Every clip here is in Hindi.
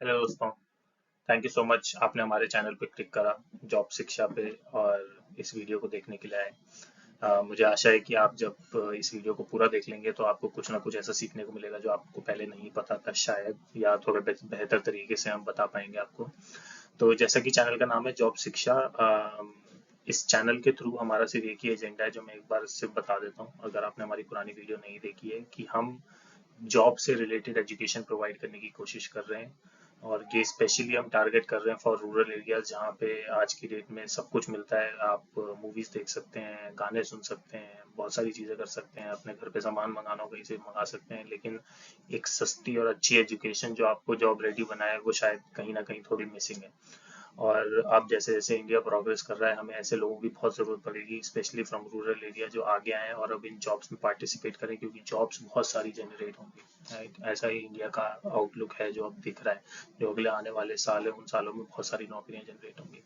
हेलो दोस्तों। थैंक यू सो मच, आपने हमारे चैनल पे क्लिक करा जॉब शिक्षा पे और इस वीडियो को देखने के लिए आए। मुझे आशा है कि आप जब इस वीडियो को पूरा देख लेंगे तो आपको कुछ ना कुछ ऐसा सीखने को मिलेगा जो आपको पहले नहीं पता था शायद, या थोड़ा बेहतर तरीके से हम बता पाएंगे आपको। तो जैसा कि चैनल का नाम है जॉब शिक्षा, इस चैनल के थ्रू हमारा सिर्फ एक ही एजेंडा है जो मैं एक बार सिर्फ बता देता हूँ, अगर आपने हमारी पुरानी वीडियो नहीं देखी है, कि हम जॉब से रिलेटेड एजुकेशन प्रोवाइड करने की कोशिश कर रहे हैं। और ये स्पेशली हम टारगेट कर रहे हैं फॉर रूरल एरियाज, जहाँ पे आज की डेट में सब कुछ मिलता है। आप मूवीज देख सकते हैं, गाने सुन सकते हैं, बहुत सारी चीज़ें कर सकते हैं, अपने घर पे सामान मंगाना हो कहीं से मंगा सकते हैं, लेकिन एक सस्ती और अच्छी एजुकेशन जो आपको जॉब रेडी बनाए वो शायद कहीं ना कहीं थोड़ी मिसिंग है। और अब जैसे जैसे इंडिया प्रोग्रेस कर रहा है, हमें ऐसे लोगों की बहुत ज़रूरत पड़ेगी, स्पेशली फ्रॉम रूरल एरिया, जो आगे आए और अब इन जॉब्स में पार्टिसिपेट करें, क्योंकि जॉब्स बहुत सारी जनरेट होंगी। राइट, ऐसा ही इंडिया का आउटलुक है जो अब दिख रहा है। जो अगले आने वाले साल है, उन सालों में बहुत सारी नौकरियां जनरेट होंगी।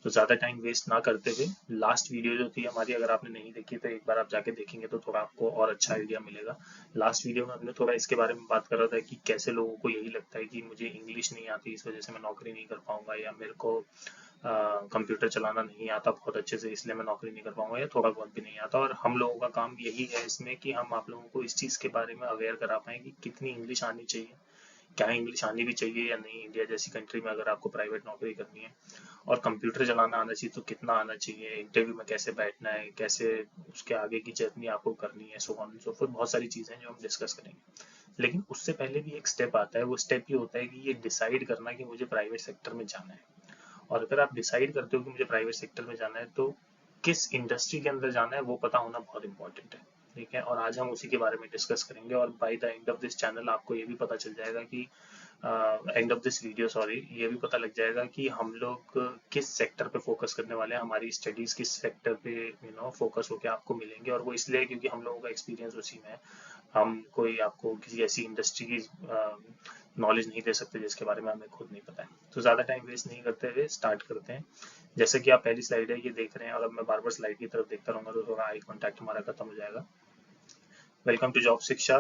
तो ज़्यादा टाइम वेस्ट ना करते हुए, लास्ट वीडियो जो थी हमारी, अगर आपने नहीं देखी तो एक बार आप जाके देखेंगे तो थोड़ा आपको और अच्छा आइडिया मिलेगा। लास्ट वीडियो में हमने थोड़ा इसके बारे में बात कर रहा था कि कैसे लोगों को यही लगता है कि मुझे इंग्लिश नहीं आती, इस वजह से मैं नौकरी नहीं कर पाऊंगा, या मेरे को कंप्यूटर चलाना नहीं आता बहुत अच्छे से, इसलिए मैं नौकरी नहीं कर पाऊंगा, या थोड़ा बहुत भी नहीं आता। और हम लोगों का काम यही है इसमें कि हम आप लोगों को इस चीज़ के बारे में अवेयर करा पाएँ कि कितनी इंग्लिश आनी चाहिए, क्या इंग्लिश आनी भी चाहिए या नहीं, इंडिया जैसी कंट्री में अगर आपको प्राइवेट नौकरी करनी है। और कंप्यूटर चलाना आना चाहिए तो कितना आना चाहिए, इंटरव्यू में कैसे बैठना है, कैसे उसके आगे की जर्नी आपको करनी है, so on and so fourth. बहुत सारी चीज़ें हैं जो हम डिस्कस करेंगे। लेकिन उससे पहले भी एक स्टेप आता है, वो स्टेप ये होता है कि ये डिसाइड करना कि मुझे प्राइवेट सेक्टर में जाना है। और अगर आप डिसाइड करते हो कि मुझे प्राइवेट सेक्टर में जाना है, तो किस इंडस्ट्री के अंदर जाना है वो पता होना बहुत इंपॉर्टेंट है। ठीक है, और आज हम उसी के बारे में डिस्कस करेंगे, और by the end of this channel आपको ये भी पता चल जाएगा कि end of this video sorry, ये भी पता लग जाएगा कि हम लोग किस सेक्टर पे फोकस करने वाले हैं, हमारी स्टडीज किस सेक्टर पे फोकस होकर आपको मिलेंगे। और वो इसलिए क्योंकि हम लोगों का एक्सपीरियंस उसी में है। हम कोई आपको किसी ऐसी इंडस्ट्री की नॉलेज नहीं दे सकते जिसके बारे में हमें खुद नहीं पता है। तो ज़्यादा टाइम वेस्ट नहीं करते हुए स्टार्ट करते हैं। जैसे कि आप पहली स्लाइड है ये देख रहे हैं, और अब मैं बार बार स्लाइड की तरफ देखता रहूंगा तो थोड़ा आई कॉन्टैक्ट हमारा खत्म हो जाएगा। Welcome to job Shiksha.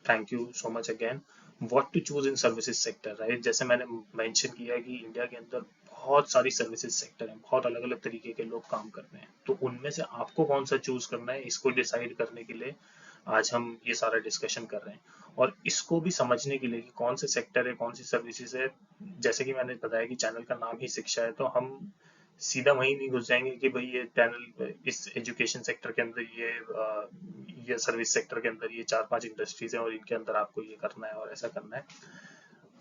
Thank you so much again. What to choose in services sector, right. जैसे मैंने मेंशन किया है कि इंडिया के अंदर बहुत सारी सर्विसेज सेक्टर हैं, बहुत अलग अलग तरीके के लोग काम कर रहे हैं, तो उनमें से आपको कौन सा चूज करना है, इसको डिसाइड करने के लिए आज हम ये सारा डिस्कशन कर रहे हैं। और इसको भी समझने के लिए कि कौन से सेक्टर है, कौन सी सर्विसेज है, जैसे कि मैंने बताया कि चैनल का नाम ही शिक्षा है, तो हम सीधा वहीं नहीं घुस जाएंगे कि भाई ये चैनल इस एजुकेशन सेक्टर के अंदर ये सर्विस सेक्टर के अंदर ये चार पांच इंडस्ट्रीज हैं और इनके अंदर आपको ये करना है और ऐसा करना है।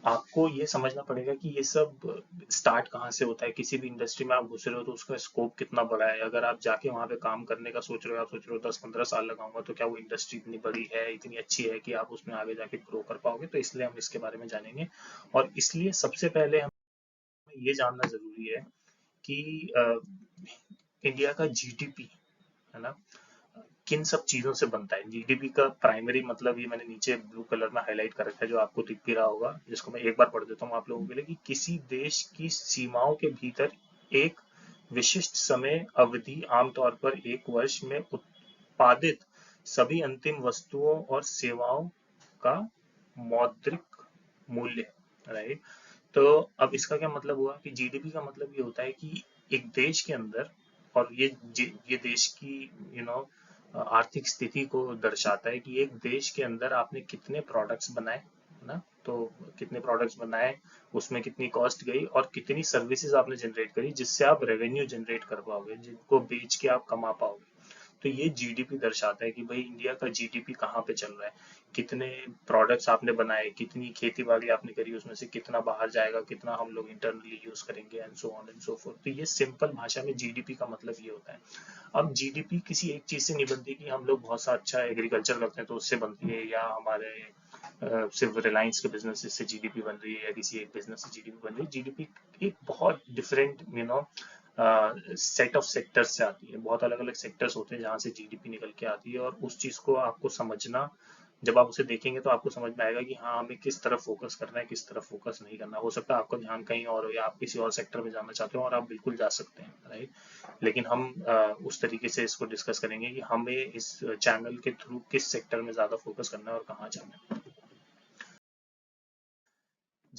आपको ये समझना पड़ेगा कि ये सब स्टार्ट कहाँ से होता है। किसी भी इंडस्ट्री में आप घुस रहे हो तो उसका स्कोप कितना बड़ा है। अगर आप जाके वहां पे काम करने का सोच रहे हो, आप सोच रहे हो 10-15 साल लगाऊंगा, तो क्या वो इंडस्ट्री इतनी बड़ी है, इतनी अच्छी है कि आप उसमें आगे जाके ग्रो कर पाओगे। तो इसलिए हम इसके बारे में जानेंगे। और इसलिए सबसे पहले हमें ये जानना जरूरी है कि इंडिया का जीडीपी, है ना, किन सब चीजों से बनता है। जीडीपी का प्राइमरी मतलब, ये मैंने नीचे ब्लू कलर में हाईलाइट कर रखा है जो आपको दिख भी रहा होगा, जिसको मैं एक बार पढ़ देता हूँ आप लोगों के लिए, कि किसी देश की सीमाओं के भीतर एक विशिष्ट समय अवधि, आमतौर पर एक वर्ष में उत्पादित सभी अंतिम वस्तुओं और सेवाओं का मौद्रिक मूल्य। राइट। तो अब इसका क्या मतलब हुआ कि जीडीपी का मतलब ये होता है कि एक देश के अंदर, और ये देश की यू नो आर्थिक स्थिति को दर्शाता है कि एक देश के अंदर आपने कितने प्रोडक्ट्स बनाए, है ना। तो कितने प्रोडक्ट्स बनाए, उसमें कितनी कॉस्ट गई, और कितनी सर्विसेज आपने जनरेट करी जिससे आप रेवेन्यू जनरेट कर पाओगे, जिनको बेच के आप कमा पाओगे। तो ये जीडीपी दर्शाता है कि भाई इंडिया का जीडीपी कहाँ पे चल रहा है। कितने प्रोडक्ट्स आपने बनाए, कितनी खेती बाड़ी आपने करी, उसमें से कितना बाहर जाएगा, कितना हम लोग इंटरनली यूज करेंगे, and so on and so fourth. तो ये सिंपल भाषा में जीडीपी का मतलब ये होता है। अब जीडीपी किसी एक चीज से नहीं बनती कि हम लोग बहुत सा अच्छा एग्रीकल्चर करते हैं तो उससे बनती है, या हमारे सिर्फ रिलायंस के बिजनेस से जीडीपी बन रही है, या किसी एक बिजनेस से जीडीपी बन रही है। जीडीपी एक बहुत डिफरेंट सेट ऑफ सेक्टर्स से आती है। बहुत अलग अलग सेक्टर्स होते हैं जहाँ से जीडीपी निकल के आती है, और उस चीज को आपको समझना, जब आप उसे देखेंगे तो आपको समझ में आएगा कि हाँ, हमें किस तरफ फोकस करना है, किस तरफ फोकस नहीं करना। हो सकता है आपका ध्यान कहीं और हो, या आप किसी और सेक्टर में जाना चाहते हो, और आप बिल्कुल जा सकते हैं, राइट। लेकिन हम उस तरीके से इसको डिस्कस करेंगे कि हमें इस चैनल के थ्रू किस सेक्टर में ज्यादा फोकस करना है और कहाँ जाना है।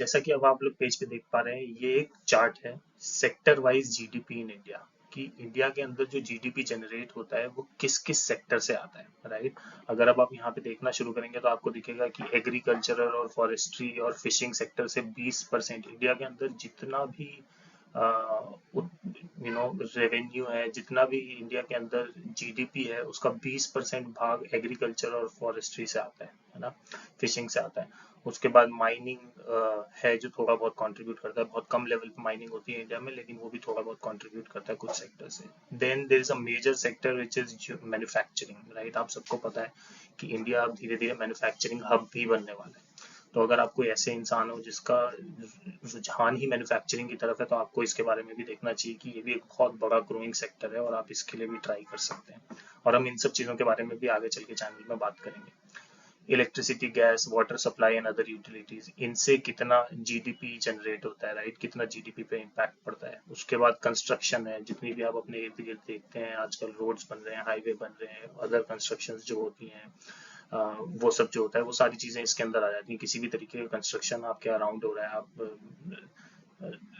जैसा कि अब आप लोग पेज पे देख पा रहे हैं, ये एक चार्ट है sector wise GDP in India, कि इंडिया के अंदर जो जीडीपी जनरेट होता है वो किस किस सेक्टर से आता है, राइट। अगर अब आप यहाँ पे देखना शुरू करेंगे तो आपको दिखेगा कि एग्रीकल्चरल और फॉरेस्ट्री और फिशिंग सेक्टर से 20% इंडिया के अंदर जितना भी रेवेन्यू है, जितना भी इंडिया के अंदर जीडीपी है, उसका 20% भाग एग्रीकल्चर और फॉरेस्ट्री से आता है ना, फिशिंग से आता है। उसके बाद माइनिंग है जो थोड़ा बहुत कंट्रीब्यूट करता है, बहुत कम लेवल पे माइनिंग होती है इंडिया में, लेकिन वो भी थोड़ा बहुत कंट्रीब्यूट करता है कुछ सेक्टर से। Then there is a major sector which is manufacturing, right. आप सबको पता है कि इंडिया अब धीरे धीरे मैन्युफैक्चरिंग हब भी बनने वाला है। तो अगर आप कोई ऐसे इंसान हो जिसका रुझान ही मैन्युफैक्चरिंग की तरफ है, तो आपको इसके बारे में भी देखना चाहिए कि ये भी एक बहुत बड़ा ग्रोइंग सेक्टर है और आप इसके लिए भी ट्राई कर सकते हैं। और हम इन सब चीज़ों के बारे में भी आगे चल के चैनल में बात करेंगे। Electricity, gas, water supply and other utilities, इनसे कितना जीडीपी जनरेट होता है, राइट, कितना जीडीपी पे इम्पैक्ट पड़ता है। उसके बाद कंस्ट्रक्शन है, जितनी भी आप अपने इर्द गिर्द देखते हैं आजकल रोड्स बन रहे हैं, हाईवे बन रहे हैं, अदर कंस्ट्रक्शन जो होती हैं, वो सब जो होता है वो सारी चीज़ें इसके अंदर आ जाती हैं। किसी भी तरीके का कंस्ट्रक्शन आपके अराउंड हो रहा है, आप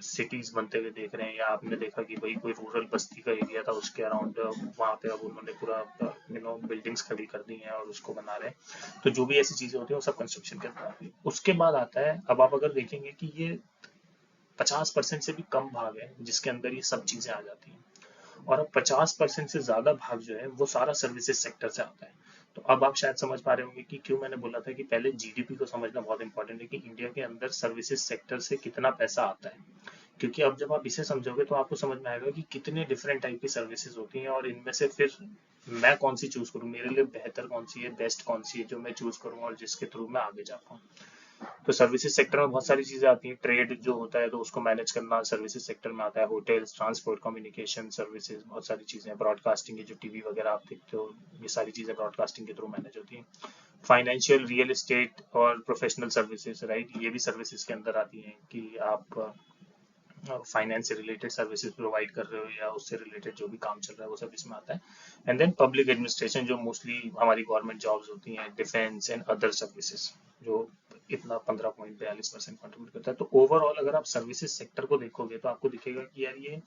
सिटीज बनते हुए देख रहे हैं, या आपने देखा कि भाई कोई रूरल बस्ती का एरिया था, उसके अराउंड वहाँ पे अब उन्होंने पूरा बिल्डिंग्स खड़ी कर दी हैं और उसको बना रहे हैं। तो जो भी ऐसी चीजें होती हैं वो सब कंस्ट्रक्शन के अंदर आती है। उसके बाद आता है, अब आप अगर देखेंगे कि ये 50% से भी कम भाग है जिसके अंदर ये सब चीजें आ जाती हैं, और अब 50% से ज्यादा भाग जो है वो सारा सर्विसेज सेक्टर से आता है। तो अब आप शायद समझ पा रहे होंगे कि क्यों मैंने बोला था कि पहले जीडीपी को समझना बहुत इंपॉर्टेंट है, कि इंडिया के अंदर सर्विसेज सेक्टर से कितना पैसा आता है। क्योंकि अब जब आप इसे समझोगे तो आपको समझ में आएगा कि कितने डिफरेंट टाइप की सर्विसेज होती हैं, और इनमें से फिर मैं कौन सी चूज करूँ, मेरे लिए बेहतर कौन सी है, बेस्ट कौन सी है जो मैं चूज करूँ और जिसके थ्रू मैं आगे जा पाऊँ। तो सर्विसेज सेक्टर में बहुत सारी चीजें आती हैं। ट्रेड जो होता है तो उसको मैनेज करना सर्विसेज सेक्टर में आता है। होटल्स, ट्रांसपोर्ट, कम्युनिकेशन सर्विसेज, बहुत सारी चीजें। ब्रॉडकास्टिंग की जो टीवी वगैरह आप देखते हो, ये सारी चीजें ब्रॉडकास्टिंग के थ्रू मैनेज होती हैं। फाइनेंशियल, रियल एस्टेट और प्रोफेशनल सर्विसेज, राइट, ये भी सर्विसेज के अंदर आती हैं कि आप फाइनेंस से रिलेटेड सर्विसेज प्रोवाइड कर रहे हो या उससे रिलेटेड जो भी काम चल रहा है वो सब इसमें आता है। एंड देन पब्लिक एडमिनिस्ट्रेशन, जो मोस्टली हमारी गवर्नमेंट जॉब्स होती हैं, डिफेंस एंड अदर सर्विसेज, जो इतना 15.42% कंट्रीब्यूट करता है। तो ओवरऑल अगर आप सर्विसेज सेक्टर को देखोगे तो आपको दिखेगा कि यार ये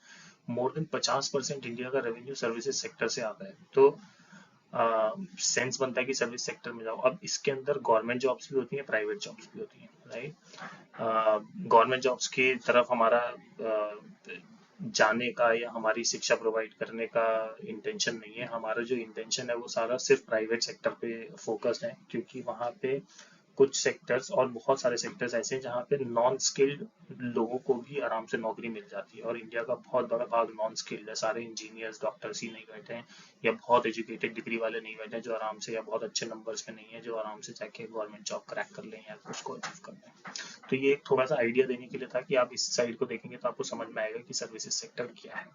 मोर देन 50% इंडिया का रेवेन्यू सर्विसेज सेक्टर से आता है। तो सेंस बनता है कि सर्विस सेक्टर में जाओ। अब इसके अंदर गवर्नमेंट जॉब्स भी होती हैं, प्राइवेट जॉब्स भी होती हैं, राइट। गवर्नमेंट जॉब्स की तरफ हमारा जाने का या हमारी शिक्षा प्रोवाइड करने का इंटेंशन नहीं है। हमारा जो इंटेंशन है वो सारा सिर्फ प्राइवेट सेक्टर पे फोकस्ड है, क्योंकि वहाँ पे कुछ सेक्टर्स और बहुत सारे सेक्टर्स ऐसे हैं जहाँ पे नॉन स्किल्ड लोगों को भी आराम से नौकरी मिल जाती है, और इंडिया का बहुत बड़ा भाग नॉन स्किल्ड है। सारे इंजीनियर्स, डॉक्टर्स ही नहीं बैठे हैं, या बहुत एजुकेटेड डिग्री वाले नहीं बैठे हैं जो आराम से, या बहुत अच्छे नंबर्स पे नहीं है जो आराम से जाके गवर्नमेंट जॉब क्रैक कर लें या उसको अचीव कर लें। तो ये एक थोड़ा सा आइडिया देने के लिए था कि आप इस साइड को देखेंगे तो आपको समझ में आएगा कि सर्विसेज सेक्टर क्या है।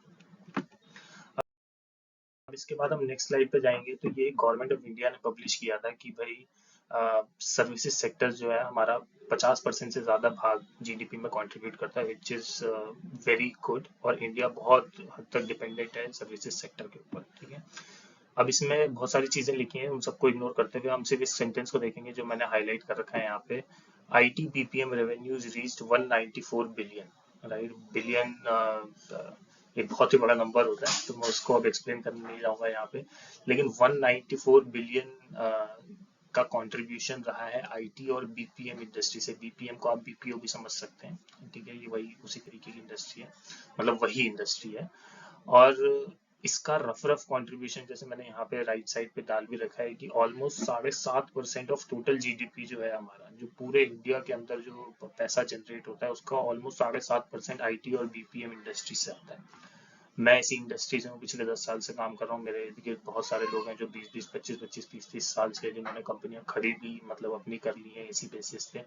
अब इसके बाद हम नेक्स्ट स्लाइड पे जाएंगे। तो ये गवर्नमेंट ऑफ इंडिया ने पब्लिश किया था कि भाई सर्विसेज सेक्टर जो है हमारा 50% से ज्यादा भाग जीडीपी में कंट्रीब्यूट करता है, विच इज वेरी गुड। और इंडिया बहुत हद तक डिपेंडेंट है सर्विसेज सेक्टर के ऊपर, ठीक है। अब इसमें बहुत सारी चीजें लिखी हैं, उन सबको इग्नोर करते हुए हम सिर्फ इस सेंटेंस को देखेंगे जो मैंने हाईलाइट कर रखा है यहाँ पे। IT BPM revenues reached 194 billion, right. Billion एक बहुत ही बड़ा नंबर होता है, तो मैं उसको अब एक्सप्लेन करने नहीं जाऊंगा यहाँ पे। लेकिन 194 बिलियन का कंट्रीब्यूशन रहा है आईटी और बीपीएम इंडस्ट्री से। बीपीएम को आप बीपीओ भी समझ सकते हैं, ठीक है, ये वही उसी तरीके की इंडस्ट्री है, मतलब वही इंडस्ट्री है। और इसका रफ कंट्रीब्यूशन जैसे मैंने यहाँ पे राइट साइड पे डाल भी रखा है कि ऑलमोस्ट 7.5% ऑफ टोटल जीडीपी जो है हमारा, जो पूरे इंडिया के अंदर जो पैसा जनरेट होता है उसका ऑलमोस्ट 7.5% आईटी और बीपीएम इंडस्ट्री से आता है। मैं इसी इंडस्ट्रीज में पिछले 10 साल से काम कर रहा हूँ। मेरे इर्द गिर्द बहुत सारे लोग हैं जो 20-20, 25-25, 30-30 साल से जिन्होंने कंपनियां खरीदी, मतलब अपनी कर ली है इसी बेसिस पे।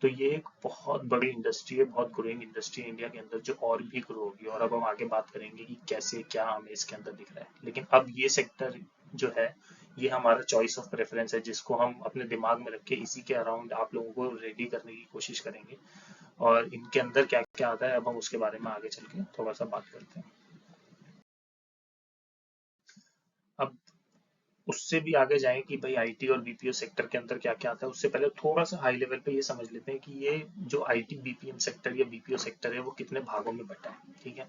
तो ये एक बहुत बड़ी इंडस्ट्री है, बहुत ग्रोइंग इंडस्ट्री है इंडिया के अंदर, जो और भी ग्रो होगी। और अब हम आगे बात करेंगे कि कैसे क्या हमें इसके अंदर दिख रहा है। लेकिन अब ये सेक्टर जो है ये हमारा चॉइस ऑफ प्रेफरेंस है, जिसको हम अपने दिमाग में रख के इसी के अराउंड आप लोगों को रेडी करने की कोशिश करेंगे। और इनके अंदर क्या क्या आता है अब हम उसके बारे में आगे चल के थोड़ा सा बात करते हैं। अब उससे भी आगे जाएं कि भाई आईटी और बीपीओ सेक्टर के अंदर क्या क्या आता है, उससे पहले थोड़ा सा हाई लेवल पे ये समझ लेते हैं कि ये जो आईटी बीपीएम सेक्टर या बीपीओ सेक्टर है वो कितने भागों में बटा है। ठीक है।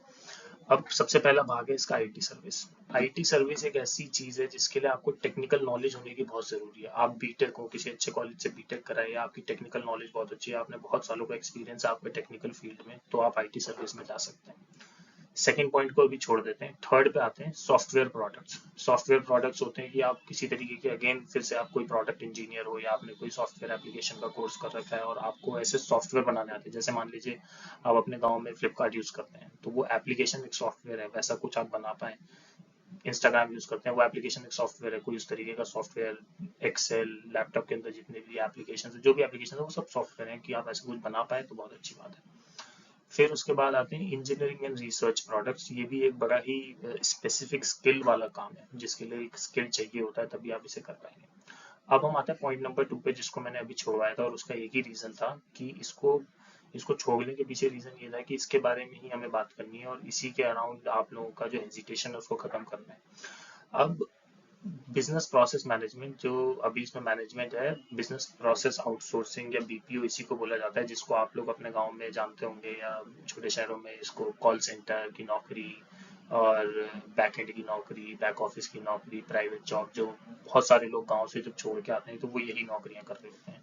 अब सबसे पहला भाग है इसका आईटी सर्विस। आईटी सर्विस एक ऐसी चीज है जिसके लिए आपको टेक्निकल नॉलेज होने की बहुत जरूरी है। आप बीटेक हो, किसी अच्छे कॉलेज से बीटेक कराए, या आपकी टेक्निकल नॉलेज बहुत अच्छी है, आपने बहुत सालों का एक्सपीरियंस है आपके टेक्निकल फील्ड में, तो आप आईटी सर्विस में जा सकते हैं। सेकेंड पॉइंट को अभी छोड़ देते हैं, थर्ड पे आते हैं सॉफ्टवेयर प्रोडक्ट्स। सॉफ्टवेयर प्रोडक्ट्स होते हैं कि आप किसी तरीके के, अगेन फिर से आप कोई प्रोडक्ट इंजीनियर हो या आपने कोई सॉफ्टवेयर एप्लीकेशन का कोर्स कर रखा है और आपको ऐसे सॉफ्टवेयर बनाने आते हैं, जैसे मान लीजिए आप अपने गांव में फ्लिपकार्ट यूज करते हैं तो वो एप्लीकेशन एक सॉफ्टवेयर है, वैसा कुछ आप बना पाए। इंस्टाग्राम यूज करते हैं, वो एप्लीकेशन एक सॉफ्टवेयर है, कोई उस तरीके का सॉफ्टवेयर। एक्सेल, लैपटॉप के अंदर जितने भी एप्लीकेशन है, जो भी एप्लीकेशन है वो सब सॉफ्टवेयर है, कि आप ऐसा कुछ बना पाए तो बहुत अच्छी बात है। फिर उसके बाद आते हैं इंजीनियरिंग एंड रिसर्च प्रोडक्ट्स। ये भी एक बड़ा ही स्पेसिफिक स्किल वाला काम है, जिसके लिए एक स्किल चाहिए होता है, तभी आप इसे कर पाएंगे। अब हम आते हैं पॉइंट नंबर 2 पे, जिसको मैंने अभी छोड़वाया था, और उसका एक ही रीजन था कि इसको इसको छोड़ने के पीछे रीजन ये था कि इसके बारे में ही हमें बात करनी है और इसी के अराउंड आप लोगों का जो हेजिटेशन है उसको खत्म करना है। अब बिजनेस प्रोसेस मैनेजमेंट, जो अभी इसमें मैनेजमेंट है, बिजनेस प्रोसेस आउटसोर्सिंग या बीपीओ इसी को बोला जाता है, जिसको आप लोग अपने गांव में जानते होंगे या छोटे शहरों में इसको कॉल सेंटर की नौकरी और बैक एंड की नौकरी, बैक ऑफिस की नौकरी, प्राइवेट जॉब, जो बहुत सारे लोग गांव से जब छोड़ के आते हैं तो वो यही नौकरियां कर रहे होते हैं।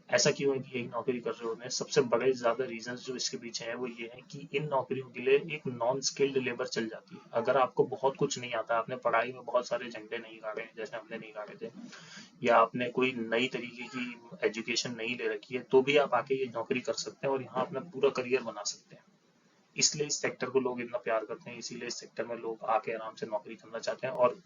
ऐसा क्यों है कि यही नौकरी कर रहे होते हैं? सबसे बड़े ज्यादा रीजन जो इसके पीछे है वो ये है कि इन नौकरियों के लिए एक नॉन स्किल्ड लेबर चल जाती है। अगर आपको बहुत कुछ नहीं आता, आपने पढ़ाई में बहुत सारे झंडे नहीं गाड़े हैं जैसे हमने नहीं गाड़े थे, या आपने कोई नई तरीके की एजुकेशन नहीं ले रखी है, तो भी आप आके ये नौकरी कर सकते हैं और यहाँ अपना पूरा करियर बना सकते हैं। इसलिए इस सेक्टर को लोग इतना प्यार करते हैं, इसीलिए इस सेक्टर में लोग आके आराम से नौकरी करना चाहते हैं। और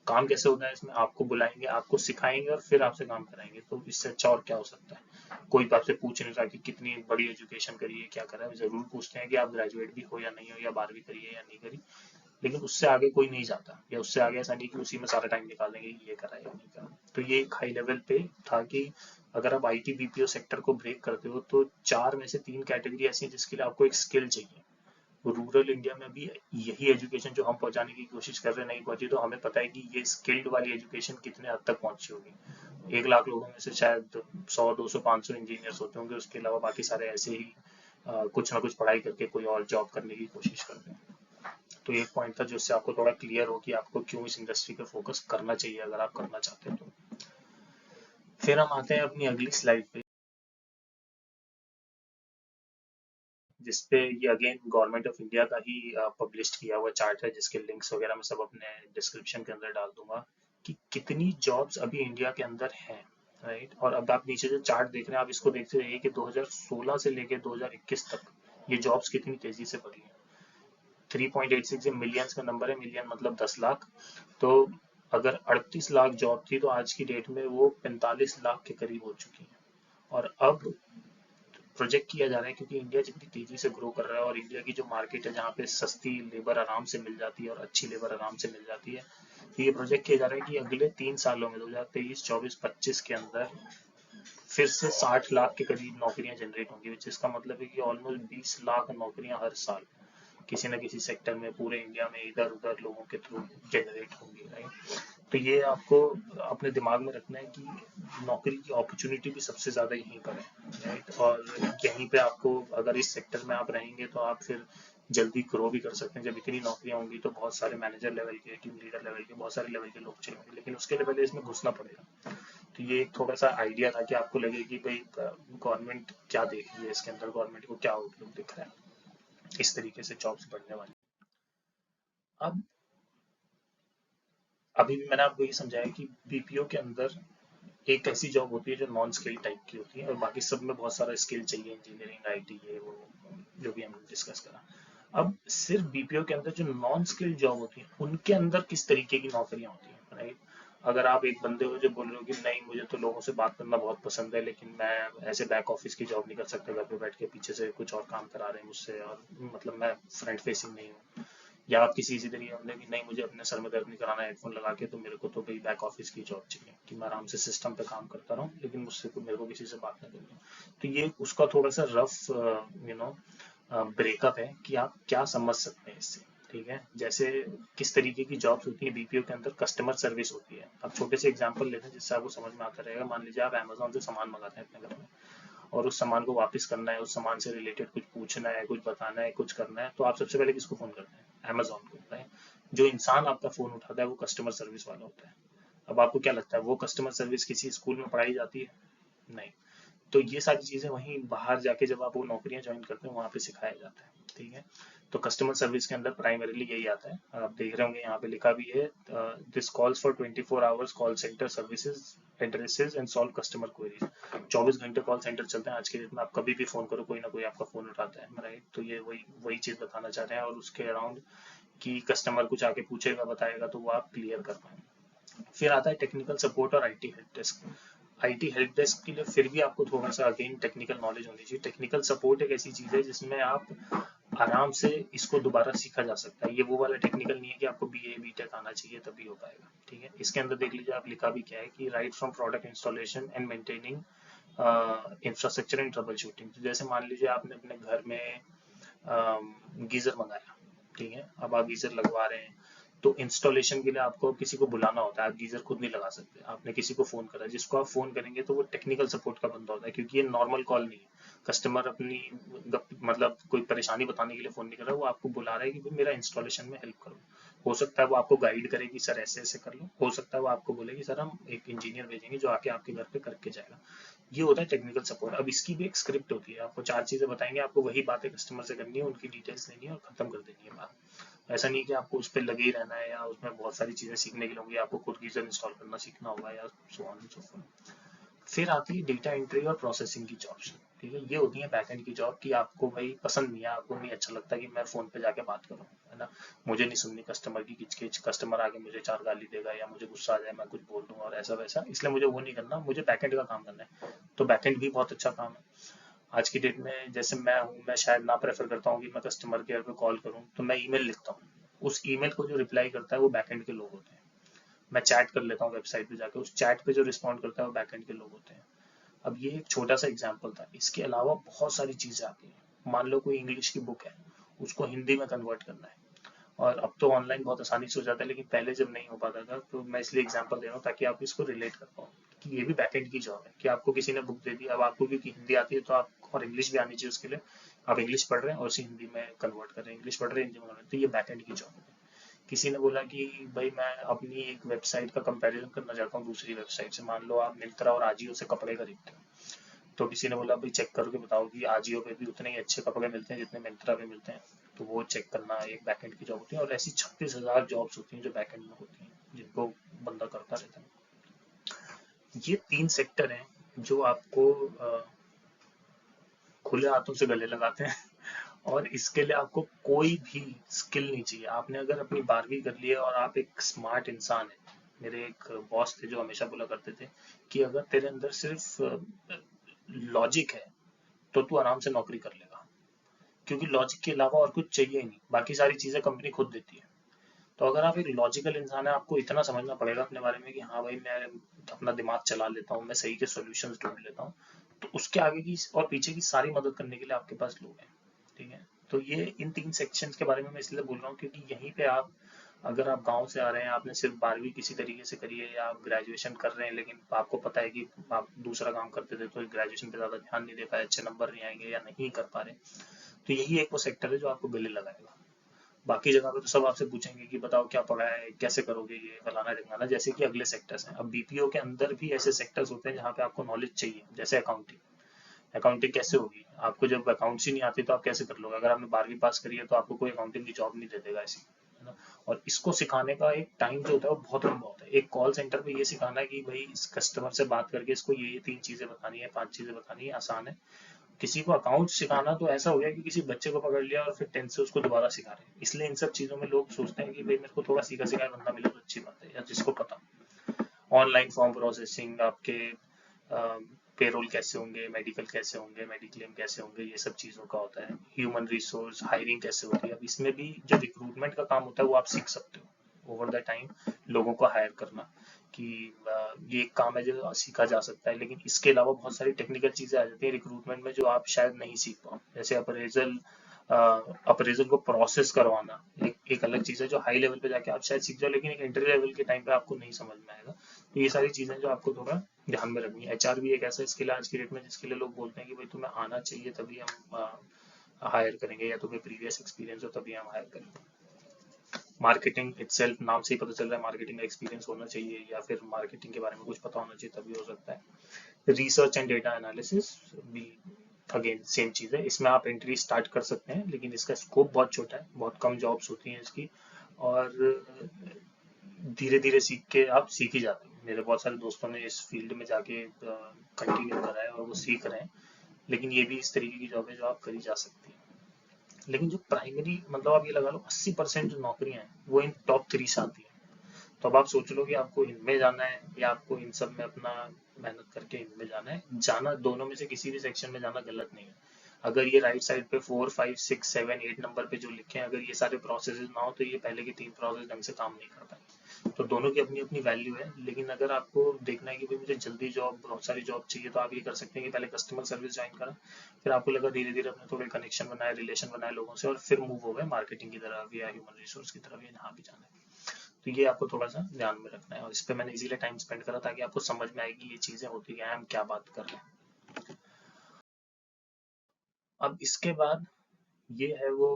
काम कैसे होता है इसमें, आपको बुलाएंगे, आपको सिखाएंगे और फिर आपसे काम कराएंगे, तो इससे अच्छा और क्या हो सकता है। कोई भी आपसे पूछ नहीं रहा कि कितनी बड़ी एजुकेशन करी है, क्या करा है। जरूर पूछते हैं कि आप ग्रेजुएट भी हो या नहीं हो, या 12वीं करी है या नहीं करी, लेकिन उससे आगे कोई नहीं जाता, या उससे आगे ऐसा नहीं कि उसी में सारा टाइम निकाल देंगे कि ये करा या नहीं करा। तो ये एक हाई लेवल पे था कि अगर आप आईटी बीपीओ सेक्टर को ब्रेक करते हो तो चार में से तीन कैटेगरी ऐसी है जिसके लिए आपको एक स्किल चाहिए। रूरल इंडिया में भी यही एजुकेशन जो हम पहुंचाने की कोशिश कर रहे हैं नहीं पहुंची, तो हमें पता है कि ये स्किल्ड वाली एजुकेशन कितने हद तक पहुंची होगी। 1 लाख लोगों में से शायद 100, 200, 500 इंजीनियर्स होते होंगे, उसके अलावा बाकी सारे ऐसे ही कुछ ना कुछ पढ़ाई करके कोई और जॉब करने की कोशिश करते हैं। तो एक पॉइंट था जिससे आपको थोड़ा क्लियर हो कि आपको क्यों इस इंडस्ट्री पे फोकस करना चाहिए अगर आप करना चाहते हैं तो। फिर हम आते हैं अपनी अगली स्लाइड पे, जिसपे ये अगेन गवर्नमेंट ऑफ इंडिया का ही पब्लिश किया हुआ चार्ट है, जिसके लिंक्स वगैरह मैं सब अपने डिस्क्रिप्शन के अंदर डाल दूंगा, कि कितनी जॉब्स अभी इंडिया के अंदर हैं। राइट। और अब आप नीचे जो चार्ट देख रहे हैं, आप इसको देखते रहिए कि 2016 से लेके 2021 तक ये जॉब्स कितनी तेजी से बढ़ी है। 3.86 मिलियंस का नंबर है, मिलियन मतलब 10 लाख। तो अगर 38 लाख जॉब थी तो आज की डेट में वो 45 लाख के करीब हो चुकी है। और अब प्रोजेक्ट किया जा रहा है, क्योंकि इंडिया जितनी तेजी से ग्रो कर रहा है और इंडिया की जो मार्केट है जहाँ पे सस्ती लेबर आराम से मिल जाती है और अच्छी लेबर आराम से मिल जाती है, तो ये प्रोजेक्ट किया जा रहा है कि अगले 3 सालों में 2023, 24, 25 के अंदर फिर से 60 लाख के करीब नौकरियां जनरेट होंगी, जिसका मतलब है कि ऑलमोस्ट 20 लाख नौकरियां हर साल किसी न किसी सेक्टर में पूरे इंडिया में इधर उधर लोगों के थ्रू जनरेट होंगी। राइट। तो ये आपको अपने दिमाग में रखना है कि नौकरी की अपॉर्चुनिटी भी सबसे ज़्यादा यहीं पर है। राइट। और यहीं पे आपको, अगर इस सेक्टर में आप रहेंगे तो आप फिर जल्दी ग्रो भी कर सकते हैं। जब इतनी नौकरियां होंगी तो बहुत सारे मैनेजर लेवल के, टीम लीडर लेवल के, बहुत सारे लेवल के लोग चाहिए, लेकिन उसके लिए पहले इसमें घुसना पड़ेगा। तो ये एक थोड़ा सा आइडिया था कि आपको लगे कि भाई गवर्नमेंट क्या देख रही है इसके अंदर, गवर्नमेंट को क्या आउटलुक दिख रहा है इस तरीके से जॉब्स बढ़ने वाली। अब अभी भी मैंने आपको ये समझाया कि बीपीओ के अंदर एक ऐसी जॉब होती है जो नॉन स्किल टाइप की होती है, और बाकी सब में बहुत सारा स्किल चाहिए, इंजीनियरिंग, आईटी, ये वो, जो भी हमने डिस्कस करा। अब सिर्फ बीपीओ के अंदर जो नॉन स्किल जॉब होती है उनके अंदर किस तरीके की नौकरियां होती हैं। राइट। अगर आप एक बंदे हो जो बोल रहे हो कि नहीं मुझे तो लोगों से बात करना बहुत पसंद है, लेकिन मैं ऐसे बैक ऑफिस की जॉब नहीं कर सकता, घर पे बैठ के पीछे से कुछ और काम करा रहे हैं मुझसे, और मतलब मैं फ्रंट फेसिंग नहीं हूँ। या आप किसी इसी तरीके होंगे कि नहीं मुझे अपने सर में दर्द नहीं कराना हेडफोन लगा के, तो मेरे को तो भाई बैक ऑफिस की जॉब चाहिए कि मैं आराम से सिस्टम पे काम करता रहूँ, लेकिन मुझसे मेरे को किसी से बात ना करनी। तो ये उसका थोड़ा सा रफ यू नो ब्रेकअप है कि आप क्या समझ सकते हैं इससे। ठीक है। जैसे किस तरीके की जॉब्स होती है बीपीओ के अंदर, कस्टमर सर्विस होती है। अब छोटे से एग्जांपल लेते हैं जिससे आपको समझ में आता रहेगा। मान लीजिए आप अमेजोन से सामान मंगाते हैं अपने घर में, और उस सामान को वापस करना है, उस सामान से रिलेटेड कुछ पूछना है, कुछ बताना है, कुछ करना है, तो आप सबसे पहले किसको फोन करते हैं? अमेजोन को, राइट। जो इंसान आपका फोन उठाता है वो कस्टमर सर्विस वाला होता है। अब आपको क्या लगता है वो कस्टमर सर्विस किसी स्कूल में पढ़ाई जाती है? नहीं। तो ये सारी चीजें वहीं बाहर जाके जब आप वो नौकरियां ज्वाइन करते हैं वहां पे सिखाया जाता है। ठीक है। तो कस्टमर सर्विस के अंदर प्राइमरीली यही आता है। आप देख रहे होंगे यहाँ पे लिखा भी है, this calls for 24 hours call centre services addresses and solve customer queries. 24 घंटे कॉल सेंटर चलते हैं आज के डेट में। आप कभी भी फोन करो कोई ना कोई आपका फोन उठाता है, राइट। तो ये वही वही चीज बताना चाह रहे हैं, और उसके अराउंड कि कस्टमर कुछ आके पूछेगा बताएगा तो वो आप क्लियर कर पाएंगे। फिर आता है टेक्निकल सपोर्ट और IT help desk. IT help desk के लिए फिर भी आपको थोड़ा सा अगेन टेक्निकल नॉलेज होनी चाहिए। टेक्निकल सपोर्ट एक ऐसी चीज है जिसमें आप आराम से इसको दोबारा सीखा जा सकता है। ये वो वाला टेक्निकल नहीं है कि आपको बीए बीटेक आना चाहिए तभी हो पाएगा। ठीक है। इसके अंदर देख लीजिए आप लिखा भी क्या है कि right from product installation and maintaining infrastructure and trouble shooting. जैसे मान लीजिए आपने अपने घर में गीजर मंगाया, ठीक है। अब आप गीजर लगवा रहे हैं, तो इंस्टॉलेशन के लिए आपको किसी को बुलाना होता है। आप गीजर खुद नहीं लगा सकते, आपने किसी को फोन करा। जिसको आप फोन करेंगे तो वो टेक्निकल सपोर्ट का बंदा होता है, क्योंकि ये नॉर्मल कॉल नहीं है। कस्टमर अपनी मतलब कोई परेशानी बताने के लिए फोन नहीं कर रहा, वो आपको बुला रहा है कि भाई मेरा इंस्टॉलेशन में हेल्प करो। हो सकता है वो आपको गाइड करे कि सर ऐसे ऐसे कर लो, हो सकता है वो आपको बोले कि सर हम एक इंजीनियर भेजेंगे जो आके आपके घर पे करके जाएगा। ये होता है टेक्निकल सपोर्ट। अब इसकी भी एक स्क्रिप्ट होती है, आपको 4 चीजें बताएंगे, आपको वही बातें कस्टमर से करनी है, उनकी डिटेल्स लेनी है और खत्म कर देनी है बात। ऐसा नहीं कि आपको उस पर लगे ही रहना है या उसमें बहुत सारी चीजें सीखने के लिए होंगी, आपको खुद गीजर इंस्टॉल करना सीखना होगा या so on and so fourth. फिर आती है डेटा एंट्री और प्रोसेसिंग की जॉब्स। ठीक है। ये होती है बैकएंड की जॉब कि आपको भाई पसंद नहीं है, आपको नहीं अच्छा लगता कि मैं फोन पे जाके बात करूं, है ना। मुझे नहीं सुननी कस्टमर की किचकिच, कस्टमर आके मुझे 4 गाली देगा या मुझे गुस्सा आ जाए, मैं कुछ बोल दूंगा और ऐसा वैसा, इसलिए मुझे वो नहीं करना, मुझे बैकएंड का काम करना है। तो बैकएंड भी बहुत अच्छा काम है आज की डेट में। जैसे मैं हूँ, मैं शायद ना प्रेफर करता हूँ कि मैं कस्टमर केयर पे कॉल करूँ, तो मैं ईमेल लिखता हूँ। उस ईमेल को जो रिप्लाई करता है वो बैकएंड के लोग होते हैं। मैं चैट कर लेता हूँ वेबसाइट पे जाके, उस चैट पे जो रिस्पॉन्ड करता है वो बैकएंड के लोग होते हैं। अब ये एक छोटा सा एग्जाम्पल था, इसके अलावा बहुत सारी चीजें आती हैं। मान लो कोई इंग्लिश की बुक है, उसको हिंदी में कन्वर्ट करना है, और अब तो ऑनलाइन बहुत आसानी से हो जाता है, लेकिन पहले जब नहीं हो पाता था, तो मैं इसलिए एग्जांपल दे रहा हूँ ताकि आप इसको रिलेट कर पाओ कि ये भी बैकएंड की जॉब है। कि आपको किसी ने बुक दे दी, अब आपको क्योंकि हिंदी आती है तो आप, और इंग्लिश भी आनी चाहिए उसके लिए, आप इंग्लिश पढ़ रहे हैं और उसे हिंदी में कन्वर्ट कर रहे हैं, इंग्लिश पढ़ रहे हैं हिंदी में convert, तो ये बैकएंड की जॉब है। किसी ने बोला कि भाई मैं अपनी एक वेबसाइट का कंपैरिजन करना चाहता हूँ दूसरी वेबसाइट से, मान लो आप मिंत्रा और आजियो से कपड़े खरीदते हो, तो किसी ने बोला भाई चेक करके बताओ कि आजियो पे भी उतने ही अच्छे कपड़े मिलते हैं जितने मिंत्रा पे मिलते हैं। तो वो चेक करना एक बैकएंड की जॉब होती है, और ऐसी 36,000 जॉब्स होती हैं जो बैकएंड में होती हैं, जिनको बंदा करता रहता है। ये 3 सेक्टर हैं जो आपको खुले हाथों से गले लगाते हैं। और इसके लिए आपको कोई भी स्किल नहीं चाहिए। आपने अगर अपनी 12वीं कर ली है और आप एक स्मार्ट इंसान है, मेरे एक बॉस थे जो हमेशा बोला करते थे कि अगर तेरे अंदर सिर्फ लॉजिक है तो तू आराम से नौकरी कर लेगा, क्योंकि लॉजिक के अलावा और कुछ चाहिए ही नहीं, बाकी सारी चीजें कंपनी खुद देती है। तो अगर आप एक लॉजिकल इंसान है, आपको इतना समझना पड़ेगा अपने बारे में कि हाँ भाई मैं अपना दिमाग चला लेता हूँ, मैं सही के सॉल्यूशंस ढूंढ लेता हूँ, तो उसके आगे की और पीछे की सारी मदद करने के लिए आपके पास लोग हैं। ठीक है। तो ये इन 3 सेक्शंस के बारे में मैं इसलिए बोल रहा हूँ क्योंकि यहीं पे आप, अगर आप गांव से आ रहे हैं, आपने सिर्फ 12वीं किसी तरीके से करी है, या आप ग्रेजुएशन कर रहे हैं लेकिन आपको पता है कि आप दूसरा काम करते थे तो ग्रेजुएशन पे ज्यादा ध्यान नहीं दे पाए, अच्छे नंबर नहीं आएंगे या नहीं कर पा रहे, तो यही एक वो सेक्टर है जो आपको गले लगाएगा। बाकी जगह पे तो सब आपसे पूछेंगे कि बताओ क्या पढ़ा है, कैसे करोगे, ये फलाना ढिमकाना, जैसे कि अगले सेक्टर्स हैं। अब बीपीओ के अंदर भी ऐसे सेक्टर्स होते हैं जहाँ पे आपको नॉलेज चाहिए, जैसे अकाउंटिंग। अकाउंटिंग कैसे होगी, आपको जब अकाउंट्स ही नहीं आती तो आप कैसे कर लोगे? अगर आपने 12वीं पास करी है तो आपको कोई अकाउंटिंग की जॉब नहीं दे देगा ऐसी, है ना। और इसको सिखाने का एक टाइम जो होता है वो बहुत लंबा होता है। एक कॉल सेंटर पे ये सिखाना है कि भाई इस कस्टमर से बात करके इसको ये 3 चीजें बतानी है, 5 चीजें बतानी है, आसान है। किसी को अकाउंट सिखाना तो ऐसा हो गया कि किसी बच्चे को पकड़ लिया और फिर 10 से उसको दोबारा सिखा रहे हैं। इसलिए इन सब चीजों में लोग सोचते हैं कि भाई मेरे को थोड़ा सीखा सिखाया बंदा मिले तो अच्छी बात है, या जिसको पता। ऑनलाइन फॉर्म प्रोसेसिंग, आपके पेरोल कैसे होंगे, मेडिकल कैसे होंगे, मेडिक्लेम कैसे होंगे, ये सब चीज़ों का होता है। ह्यूमन रिसोर्स हायरिंग कैसे होती है, अब इसमें भी जो रिक्रूटमेंट का काम होता है वो आप सीख सकते हो ओवर द टाइम, लोगों को हायर करना। कि ये एक काम है जो सीखा जा सकता है, लेकिन इसके अलावा बहुत सारी टेक्निकल चीज़ें आ जाती हैं रिक्रूटमेंट में जो आप शायद नहीं सीख पाओ, जैसे अप्रेजल, अप्रेजल को प्रोसेस करवाना एक अलग चीज़ है जो हाई लेवल पे जाके आप शायद सीख जाओ, लेकिन एक एंट्री लेवल के टाइम पे आपको नहीं समझ में आएगा। तो ये सारी चीज़ें जो आपको थोड़ा ध्यान में रखनी है। एचआर भी एक ऐसा स्किल है आज की डेट में जिसके लिए लोग बोलते हैं कि भाई तुम्हें आना चाहिए तभी हम हायर करेंगे, या तुम्हें प्रीवियस एक्सपीरियंस हो तभी हम हायर करेंगे। मार्केटिंग इटसेल्फ, नाम से ही पता चल रहा है मार्केटिंग का एक्सपीरियंस होना चाहिए, या फिर मार्केटिंग के बारे में कुछ पता होना चाहिए तभी हो सकता है। रिसर्च एंड डेटा एनालिसिस भी अगेन सेम चीज़ है, इसमें आप एंट्री स्टार्ट कर सकते हैं, लेकिन इसका स्कोप बहुत छोटा है, बहुत कम जॉब्स होती हैं इसकी, और धीरे धीरे सीख के आप सीख ही जाते हैं। मेरे बहुत सारे दोस्तों ने इस फील्ड में जाके कंटिन्यू करा है और वो सीख रहे हैं, लेकिन ये भी इस तरीके की जॉब है जो आप करी जा सकती है। लेकिन जो प्राइमरी मतलब आप ये लगा लो 80% जो नौकरियां हैं वो इन टॉप 3 से आती है। तो अब आप सोच लो कि आपको इनमें जाना है या आपको इन सब में अपना मेहनत करके इनमें जाना है। जाना दोनों में से किसी भी सेक्शन में जाना गलत नहीं है। अगर ये राइट साइड पे 4, 5, 6, 7, 8 नंबर पे जो लिखे हैं, अगर ये सारे प्रोसेसेस ना हो तो ये पहले के 3 प्रोसेस ढंग से काम नहीं कर पाए। तो दोनों की अपनी अपनी वैल्यू है, लेकिन अगर आपको देखना है कि भाई मुझे जल्दी जॉब, बहुत सारी जॉब चाहिए, तो आप ये कर सकते हैं कि पहले कस्टमर सर्विस ज्वाइन करा, फिर आपको लगा धीरे धीरे अपने थोड़े कनेक्शन बनाए, रिलेशन बनाए लोगों से, और फिर मूव हो गए मार्केटिंग की तरफ या ह्यूमन रिसोर्स की तरफ, या जहाँ भी जाना है। तो ये आपको थोड़ा सा ध्यान में रखना है, और इस पे मैंने इजीली टाइम स्पेंड करा ताकि आपको समझ में आएगी ये चीजें होती क्या है, हम क्या बात कर रहे हैं। अब इसके बाद ये है वो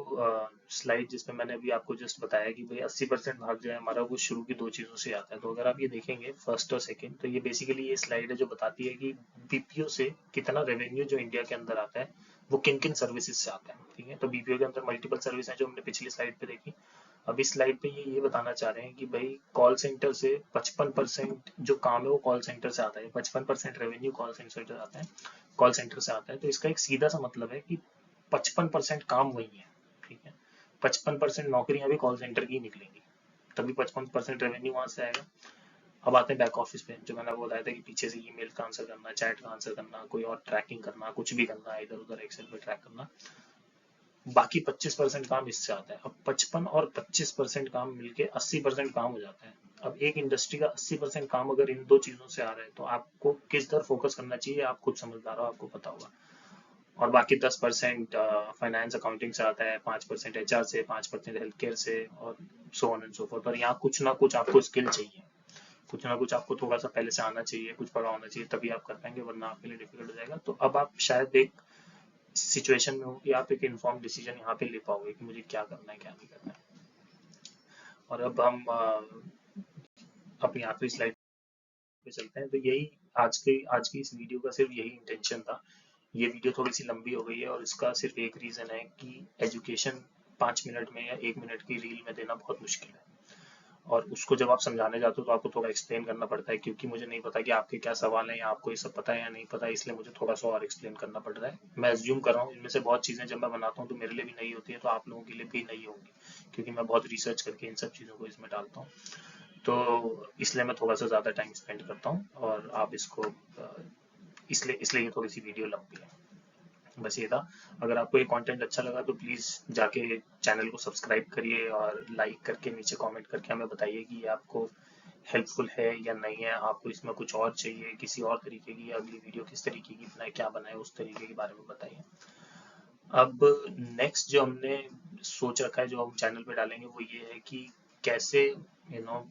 स्लाइड जिसमें मैंने अभी आपको जस्ट बताया कि भाई 80% भाग जो है हमारा वो शुरू की 2 चीजों से आता है। तो अगर आप ये देखेंगे फर्स्ट और सेकंड, तो ये बेसिकली ये स्लाइड है जो बताती है कि बीपीओ से कितना रेवेन्यू जो इंडिया के अंदर आता है वो किन किन सर्विसेज से आता है। ठीक है, तो बीपीओ के अंदर मल्टीपल सर्विस है जो हमने पिछली स्लाइड पे देखी। अब इस स्लाइड पे ये बताना चाह रहे हैं कि भाई कॉल सेंटर से 55% जो काम है वो कॉल सेंटर से आता है, 55% रेवेन्यू कॉल सेंटर से आता है, कॉल सेंटर से आता है। तो इसका एक सीधा सा मतलब है कि 55% काम वही है। ठीक है, 55% नौकरियां भी कॉल सेंटर की निकलेंगी, तभी 55% रेवेन्यू वहां से आएगा। अब आते हैं बैक ऑफिस पे, जो मैंने आपको बताया था कि पीछे से ईमेल का आंसर करना, चैट का आंसर करना, कोई और ट्रैकिंग करना, कुछ भी करना, इधर उधर एक्सेल पे ट्रैक करना, बाकी 25% काम इससे आता है। अब 55 और 25% काम मिलके 80% काम हो जाता है। अब एक इंडस्ट्री का 80% काम अगर इन दो चीजों से आ रहा है तो आपको किस तरह फोकस करना चाहिए, आप खुद समझदार हो, आपको पता होगा। और बाकी 10% फाइनेंस अकाउंटिंग से आता है, 5% एचआर से, 5% हेल्थ केयर से, और so on and so fourth. और यहाँ कुछ ना कुछ आपको स्किल चाहिए, कुछ ना कुछ आपको थोड़ा सा पहले से आना चाहिए, कुछ पढ़ा होना चाहिए, तभी आप कर पाएंगे, वरना आपके लिए डिफिकल्ट हो जाएगा। तो अब आप शायद एक सिचुएशन में हो कि आप एक इन्फॉर्म डिसीजन यहाँ पे ले पाओगे कि मुझे क्या करना है क्या नहीं करना है। और अब हम अपनी आखिरी स्लाइड पे चलते हैं। तो यही आज की इस वीडियो का सिर्फ यही इंटेंशन था। ये वीडियो थोड़ी सी लंबी हो गई है, और इसका सिर्फ एक रीजन है कि एजुकेशन 5 मिनट में या 1 मिनट की रील में देना बहुत मुश्किल है, और उसको जब आप समझाने जाते हो तो आपको थोड़ा एक्सप्लेन करना पड़ता है, क्योंकि मुझे नहीं पता कि आपके क्या सवाल हैं, या आपको ये सब पता है या नहीं पता है, इसलिए मुझे थोड़ा सा और एक्सप्लेन करना पड़ रहा है। मैं एज्यूम कर रहा हूँ इनमें से बहुत चीज़ें जब मैं बनाता हूँ तो मेरे लिए भी नई होती है, तो आप लोगों के लिए भी नई होंगी, क्योंकि मैं बहुत रिसर्च करके इन सब चीज़ों को इसमें डालता हूँ। तो इसलिए मैं थोड़ा सा ज़्यादा टाइम स्पेंड करता हूँ, और आप इसको इसलिए ये थोड़ी सी वीडियो लंबी है। बस ये था। अगर आपको ये कंटेंट अच्छा लगा तो प्लीज़ जाके चैनल को सब्सक्राइब करिए, और लाइक करके नीचे कमेंट करके हमें बताइए कि ये आपको हेल्पफुल है या नहीं है, आपको इसमें कुछ और चाहिए, किसी और तरीके की अगली वीडियो किस तरीके की बनाए, क्या बनाए, उस तरीके के बारे में बताइए। अब नेक्स्ट जो हमने सोच रखा है जो हम चैनल पे डालेंगे वो ये है कि कैसे यू नो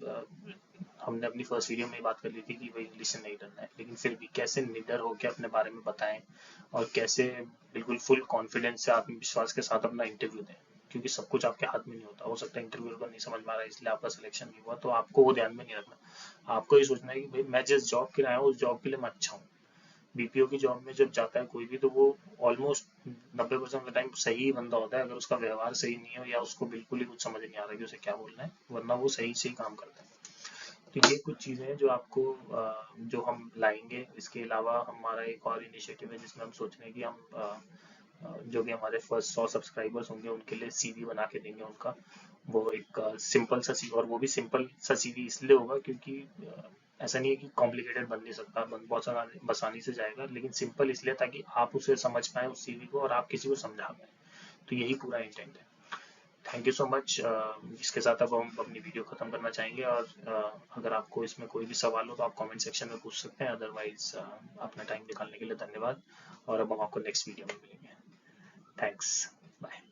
हमने अपनी फर्स्ट वीडियो में बात कर ली थी कि भाई इंग्लिश से नहीं डरना है, लेकिन फिर भी कैसे निडर होकर अपने बारे में बताएं, और कैसे बिल्कुल फुल कॉन्फिडेंस से आत्मविश्वास के साथ अपना इंटरव्यू दें, क्योंकि सब कुछ आपके हाथ में नहीं होता। हो सकता है इंटरव्यू को नहीं समझ में आ रहा है इसलिए आपका सिलेक्शन नहीं हुआ, तो आपको वो ध्यान में नहीं रखना। आपको ये सोचना है कि भाई मैं जिस जॉब के लिए आया हूँ उस जॉब के लिए मैं अच्छा हूँ। बीपीओ की जॉब में जब जाता है कोई भी, तो वो ऑलमोस्ट 90% ऑफ द टाइम सही बंदा होता है, अगर उसका व्यवहार सही नहीं है या उसको बिल्कुल ही कुछ समझ नहीं आ रहा है कि उसे क्या बोलना है, वरना वो सही से ही काम करता है। तो ये कुछ चीज़ें हैं जो आपको जो हम लाएंगे। इसके अलावा हमारा एक और इनिशिएटिव है जिसमें हम सोच रहे हैं कि हम जो भी हमारे फर्स्ट 100 सब्सक्राइबर्स होंगे उनके लिए सीवी बना के देंगे उनका। वो एक सिंपल सा सीवी, और वो भी सिंपल सा सीवी इसलिए होगा क्योंकि ऐसा नहीं है कि कॉम्प्लिकेटेड बन नहीं सकता, बहुत सारा आसानी से जाएगा, लेकिन सिंपल इसलिए ताकि आप उसे समझ पाए उस सीवी को, और आप किसी को समझा पाए। तो यही पूरा इंटेंट है। Thank you so much. इसके साथ अब हम अपनी वीडियो खत्म करना चाहेंगे, और अगर आपको इसमें कोई भी सवाल हो तो आप कमेंट सेक्शन में पूछ सकते हैं, अदरवाइज अपना टाइम निकालने के लिए धन्यवाद, और अब हम आपको नेक्स्ट वीडियो में मिलेंगे। Thanks, bye.